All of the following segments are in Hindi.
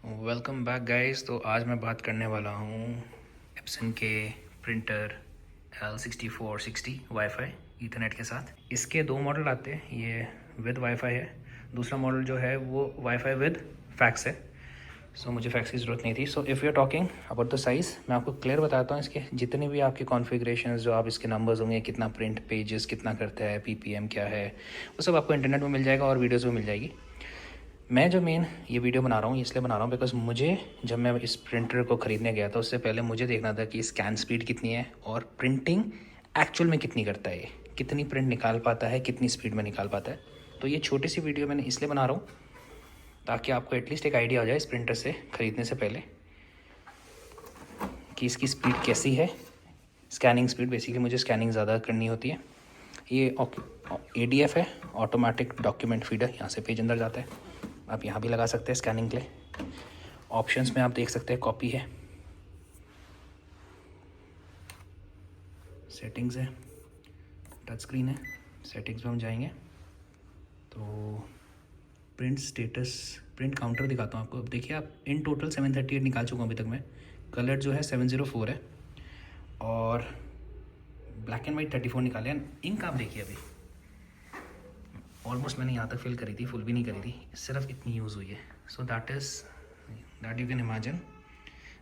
Welcome back guys. तो आज मैं बात करने वाला हूँ एप्सन के प्रिंटर L6460 वाईफाई ईथरनेट के साथ। इसके दो मॉडल आते हैं, ये विद वाईफाई है, दूसरा मॉडल जो है वो वाईफाई विद फैक्स है। सो मुझे फैक्स की ज़रूरत नहीं थी। So if you are talking about the size, मैं आपको क्लियर बताता हूँ इसके जितने भी आपके कॉन्फ़िगरेशन जो आप इसके नंबर्स होंगे, कितना प्रिंट पेजेस कितना करता है, PPM क्या है, वो सब आपको इंटरनेट में मिल जाएगा और वीडियोज़ में मिल जाएगी। मैं जो मेन ये वीडियो बना रहा हूँ इसलिए बना रहा हूँ बिकॉज मुझे जब मैं इस प्रिंटर को ख़रीदने गया था उससे पहले मुझे देखना था कि स्कैन स्पीड कितनी है और प्रिंटिंग एक्चुअल में कितनी करता है, कितनी प्रिंट निकाल पाता है, कितनी स्पीड में निकाल पाता है। तो ये छोटी सी वीडियो मैंने इसलिए बना रहा हूँ ताकि आपको एटलीस्ट एक आइडिया हो जाए इस प्रिंटर से ख़रीदने से पहले कि इसकी स्पीड कैसी है। स्कैनिंग स्पीड, बेसिकली मुझे स्कैनिंग ज़्यादा करनी होती है। ये ADF है, ऑटोमेटिक डॉक्यूमेंट फीडर। यहाँ से पेज अंदर जाता है, आप यहाँ भी लगा सकते हैं स्कैनिंग के लिए। ऑप्शंस में आप देख सकते हैं कॉपी है, सेटिंग्स है, टच स्क्रीन है। सेटिंग्स में हम जाएंगे तो प्रिंट स्टेटस, प्रिंट काउंटर दिखाता हूँ आपको। अब देखिए, आप इन टोटल 738 निकाल चुका हूँ अभी तक मैं। कलर जो है 704 है और ब्लैक एंड वाइट 34 निकाले हैं। इंक आप देखिए, अभी ऑलमोस्ट मैंने यहाँ तक फिल करी थी, फुल भी नहीं करी थी, सिर्फ इतनी यूज़ हुई है। So that you can imagine.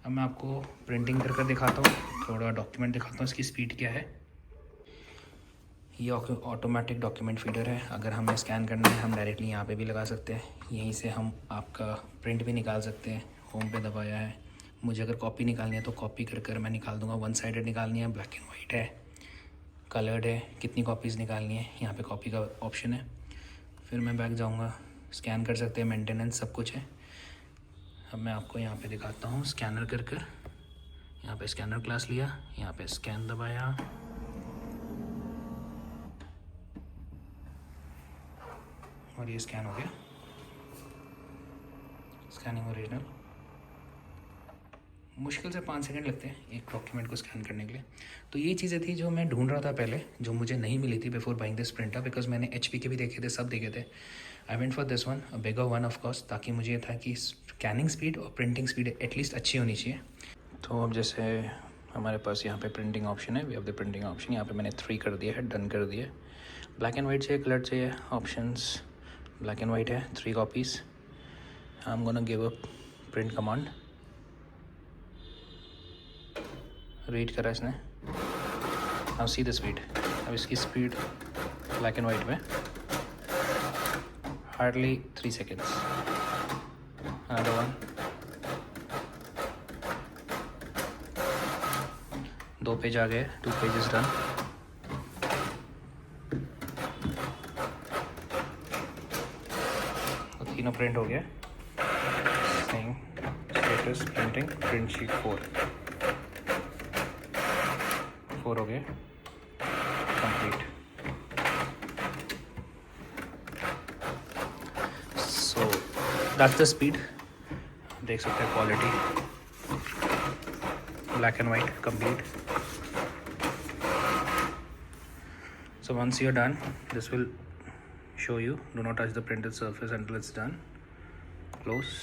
अब मैं आपको प्रिंटिंग कर दिखाता हूँ, थोड़ा डॉक्यूमेंट दिखाता हूँ इसकी स्पीड क्या है। ये ऑटोमेटिक डॉक्यूमेंट फीडर है। अगर हमें स्कैन करना है हम डायरेक्टली यहाँ पे भी लगा सकते हैं, यहीं से हम आपका प्रिंट भी निकाल सकते हैं। होम पे दबाया है। मुझे अगर कॉपी निकालनी है तो कॉपी कर मैं निकाल दूँगा। 1 साइडेड निकालनी है, ब्लैक एंड वाइट है, कलर्ड है, कितनी कॉपीज़ निकालनी है, यहाँ पे कॉपी का ऑप्शन है। फिर मैं बैक जाऊँगा, स्कैन कर सकते हैं, मेंटेनेंस सब कुछ है। अब मैं आपको यहाँ पे दिखाता हूँ स्कैनर कर यहाँ पे स्कैनर क्लास लिया, यहाँ पे स्कैन दबाया और ये स्कैन हो गया। Scanning original. मुश्किल से 5 सेकंड लगते हैं एक डॉक्यूमेंट को स्कैन करने के लिए। तो ये चीज़ें थी जो मैं ढूंढ रहा था पहले, जो मुझे नहीं मिली थी before buying this printer, because मैंने HP के भी देखे थे, सब देखे थे। I went for this one, a bigger one of course, ताकि मुझे ये था कि स्कैनिंग स्पीड और प्रिंटिंग स्पीड एटलीस्ट अच्छी होनी चाहिए। तो अब जैसे हमारे पास यहाँ पे प्रिंटिंग ऑप्शन है, we have the printing option. यहाँ पे मैंने 3 कर दिया है, डन कर दिया। ब्लैक एंड वाइट चाहिए, कलर चाहिए, ऑप्शंस ब्लैक एंड वाइट है, 3 copies. I am gonna give a print command. Read करा इसने, नाउ सी द स्पीड। अब इसकी स्पीड ब्लैक एंड वाइट में hardly 3 seconds. Another one, 2 page आ गए, 2 पेजेस डन। तो तीनों प्रिंट हो गया। स्टेटस प्रिंटिंग, प्रिंट शीट 4 हो गए complete. So that's the speed. देख सकते हैं quality, black and white complete. So once you're done, this will show you, do not touch the printed surface until it's done. Close.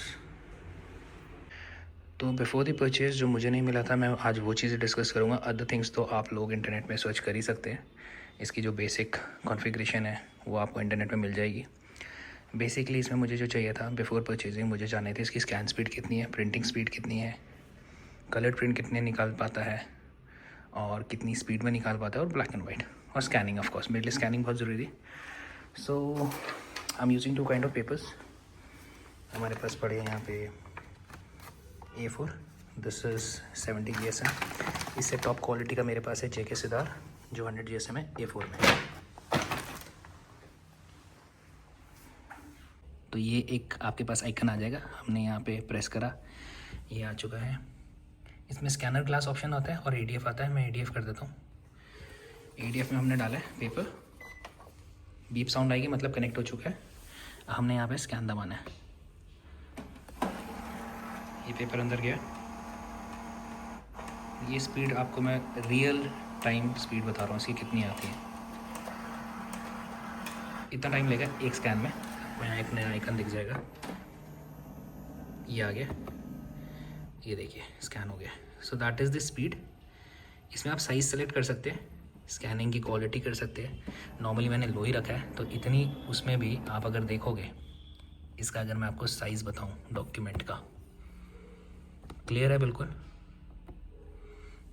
तो बिफोर द परचेज जो मुझे नहीं मिला था, मैं आज वो चीज़ें डिस्कस करूँगा। अदर थिंग्स तो आप लोग इंटरनेट में सर्च कर ही सकते हैं। इसकी जो बेसिक कॉन्फ़िगरेशन है वो आपको इंटरनेट में मिल जाएगी। बेसिकली इसमें मुझे जो चाहिए था बिफोर परचेजिंग, मुझे जानना थे इसकी स्कैन स्पीड कितनी है, प्रिंटिंग स्पीड कितनी है, कलर प्रिंट कितने निकाल पाता है और कितनी स्पीड में निकाल पाता है, और ब्लैक एंड वाइट और स्कैनिंग। ऑफ कोर्स मेरे लिए स्कैनिंग बहुत ज़रूरी थी। So I am using 2 kind of papers. हमारे पास पड़े हैं यहाँ पे A4, दिस इज़ 70 GSM। इससे टॉप क्वालिटी का मेरे पास है JK सिदार जो 100 GSM है, A4 में। तो ये एक आपके पास आइकन आ जाएगा, हमने यहाँ पे प्रेस करा, ये आ चुका है। इसमें स्कैनर ग्लास ऑप्शन होता है और ADF आता है। मैं ADF कर देता हूँ। ADF में हमने डाला है पेपर, बीप साउंड आएगी मतलब कनेक्ट हो चुका है। हमने यहाँ पे स्कैन दबाना है। ये पेपर अंदर गया। ये स्पीड आपको मैं रियल टाइम स्पीड बता रहा हूँ इसकी कितनी आती है। इतना टाइम लेगा एक स्कैन में। आपको यहाँ एक नया आइकन दिख जाएगा, ये आ गया, ये देखिए स्कैन हो गया। So that is the speed. इसमें आप साइज़ सेलेक्ट कर सकते हैं, स्कैनिंग की क्वालिटी कर सकते हैं। नॉर्मली मैंने लो ही रखा है, तो इतनी उसमें भी आप अगर देखोगे, इसका अगर मैं आपको साइज़ बताऊं डॉक्यूमेंट का, क्लियर है बिल्कुल।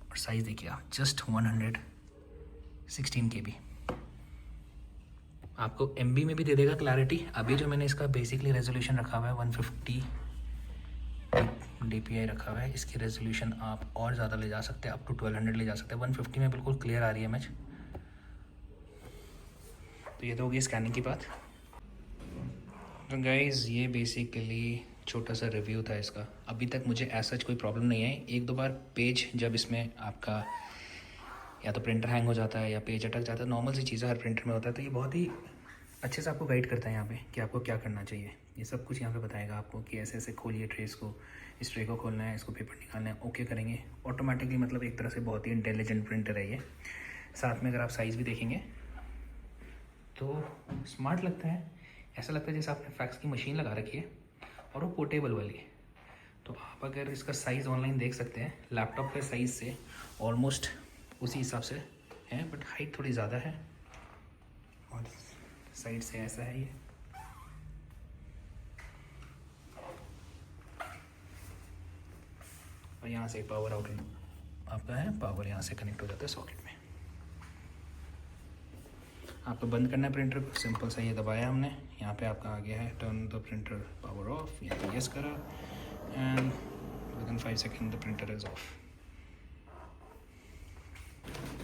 और साइज़ देखिए आप, जस्ट 116 KB। आपको MB में भी दे देगा क्लैरिटी। अभी जो मैंने इसका बेसिकली रेजोल्यूशन रखा हुआ है 150 DPI रखा हुआ है, इसकी रेजोल्यूशन आप और ज़्यादा ले जा सकते हैं, अप टू 1200 ले जा सकते हैं। 150 में बिल्कुल क्लियर आ रही है इमेज। तो ये तो होगी स्कैनिंग की बात। तो गाइज़ ये बेसिकली छोटा सा रिव्यू था इसका। अभी तक मुझे ऐसा कोई प्रॉब्लम नहीं है। एक दो बार पेज जब इसमें आपका या तो प्रिंटर हैंग हो जाता है या पेज अटक जाता है, नॉर्मल सी चीज़ें हर प्रिंटर में होता है। तो ये बहुत ही अच्छे से आपको गाइड करता है यहाँ पे कि आपको क्या करना चाहिए। ये सब कुछ यहाँ पे बताएगा आपको कि ऐसे ऐसे खोलिए ट्रेस को, इस ट्रे को खोलना है, इसको पेपर निकालना है, ओके करेंगे ऑटोमेटिकली। मतलब एक तरह से बहुत ही इंटेलिजेंट प्रिंटर है ये। साथ में अगर आप साइज़ भी देखेंगे तो स्मार्ट लगता है। ऐसा लगता है जैसे आपने फैक्स की मशीन लगा रखी है और वो पोर्टेबल वाली है। तो आप अगर इसका साइज़ ऑनलाइन देख सकते हैं, लैपटॉप के साइज़ से ऑलमोस्ट उसी हिसाब से है, बट हाइट थोड़ी ज़्यादा है और साइड से ऐसा है ये। और यहाँ से पावर आउटलेट आपका है, पावर यहाँ से कनेक्ट हो जाता है सॉकेट में। आपको बंद करना है प्रिंटर को, सिंपल सा ये दबाया हमने, यहाँ पे आपका आ गया है turn the printer power of, या तो यस करा and within 5 second the printer is of.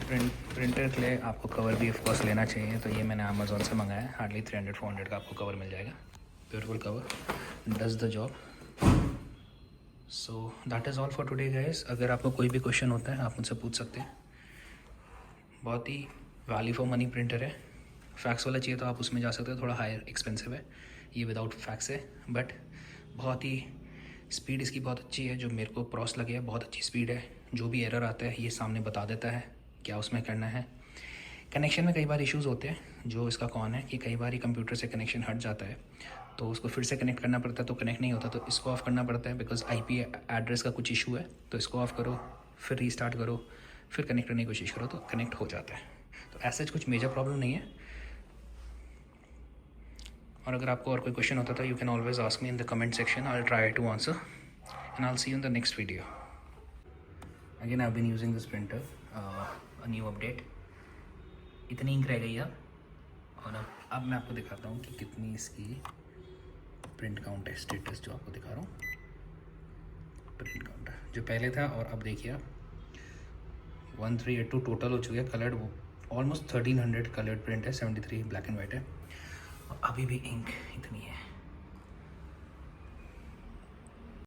Printer के लिए आपको कवर भी ऑफ कोर्स लेना चाहिए। तो ये मैंने अमेज़ॉन से मंगाया है, हार्डली 300-400 का आपको कवर मिल जाएगा। Beautiful cover, does the job. So that is all for today guys. अगर आपको कोई भी क्वेश्चन होता है आप मुझसे पूछ सकते हैं। बहुत ही वैल्यू फॉर मनी प्रिंटर है। फैक्स वाला चाहिए तो आप उसमें जा सकते हो, थोड़ा हायर एक्सपेंसिव है। ये विदाउट फैक्स है, बट बहुत ही स्पीड इसकी बहुत अच्छी है। जो मेरे को क्रॉस लगे है, बहुत अच्छी स्पीड है। जो भी एरर आता है ये सामने बता देता है क्या उसमें करना है। कनेक्शन में कई बार इश्यूज़ होते हैं, जो इसका कौन है कि कई बार ही कंप्यूटर से कनेक्शन हट जाता है तो उसको फिर से कनेक्ट करना पड़ता है, तो कनेक्ट नहीं होता, तो इसको ऑफ़ करना पड़ता है बिकॉज IP एड्रेस का कुछ इशू है। तो इसको ऑफ़ करो, फिर रीस्टार्ट करो, फिर कनेक्ट करने की कोशिश करो तो कनेक्ट हो जाता है। तो ऐसा कुछ मेजर प्रॉब्लम नहीं है। और अगर आपको और कोई क्वेश्चन होता था, you can always ask me in the comment section, I will try to answer and I will see you in the next video. Again I have been using this printer, a new update. इतनी इंक रह गई अब, और अब मैं आपको दिखाता हूँ कि कितनी इसकी प्रिंट काउंट है। स्टेटस जो आपको दिखा रहा हूँ, प्रिंट काउंट जो पहले था और अब देखिए आप 1382 टोटल हो चुके हैं। कलर्ड ऑलमोस्ट 1300 कलर्ड प्रिंट है, 73 ब्लैक एंड वाइट है, और अभी भी इंक इतनी है।